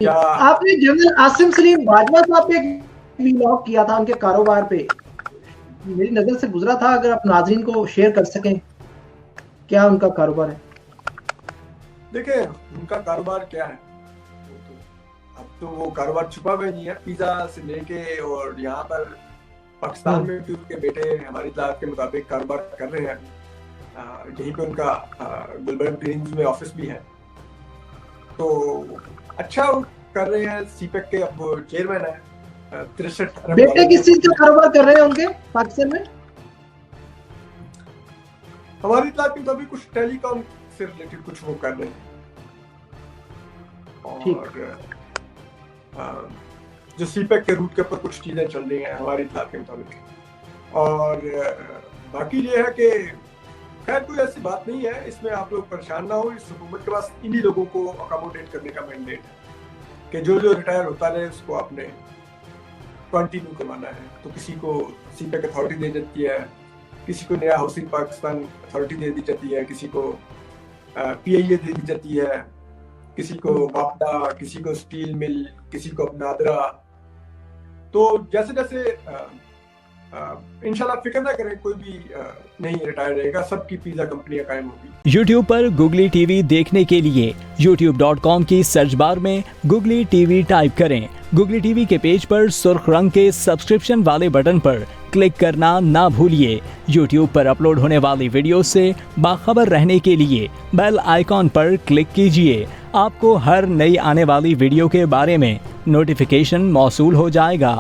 क्या आपने जनरल आसिम सलीम बाजवा साहब पे एक व्लॉग किया था उनके कारोबार पे, मेरी नजर से गुजरा था, अगर आप नाजरीन को शेयर कर सकें क्या उनका कारोबार है? देखे उनका कारोबार क्या है, वो तो अब तो वो कारोबार छुपा हुआ नहीं है। पिज्जा से लेके और यहाँ पर पाकिस्तान हाँ में भी उनके बेटे हमारी इत्तलात के मुताबिक कारोबार कर रहे हैं। यहीं पे उनका गुलबर्ग ग्रीन्स में ऑफिस भी है, तो अच्छा वो कर रहे हैं। सीपेक के अब वो चेयरमैन है। 63 अरब बेटे डॉलर के किस चीज का प्रोजेक्ट। कारोबार कर रहे हैं उनके पाकिस्तान में? हमारी इत्तलात के मुताबिक कुछ टेलीकॉम से रिलेटेड कुछ वो कर रहे हैं। ठीक। और जो सीपेक के रूट के ऊपर कुछ चीजें चल रही हैं हमारी इत्तलात के मुताबिक। और बाकी ये है कि खैर कोई ऐसी बात नहीं है, इसमें आप लोग परेशान ना हो। इस हुकूमत के पास इन्हीं लोगों को अकोमोडेट करने का मैंडेट है कि जो जो रिटायर होता रहे उसको आपने कंटिन्यू करवाना है। तो किसी को सीपेक अथॉरिटी दे देती है, किसी को नया हाउसिंग पाकिस्तान अथॉरिटी दे दी जाती है, किसी को पीआईए दे दी जाती है, किसी को वापडा, किसी को स्टील मिल, किसी को नादरा। तो जैसे जैसे इंशाल्लाह फिक्र ना करें, कोई भी नहीं रिटायर रहेगा, सबकी पिज्जा कंपनियां कायम होगी। YouTube पर गुगली टीवी देखने के लिए youtube.com की सर्च बार में गुगली टीवी टाइप करें। गुगली टीवी के पेज पर सुर्ख रंग के सब्सक्रिप्शन वाले बटन पर क्लिक करना ना भूलिए। YouTube पर अपलोड होने वाली वीडियो से बाखबर रहने के लिए बेल आइकॉन पर क्लिक कीजिए। आपको हर नई आने वाली वीडियो के बारे में नोटिफिकेशन मौसूल हो जाएगा।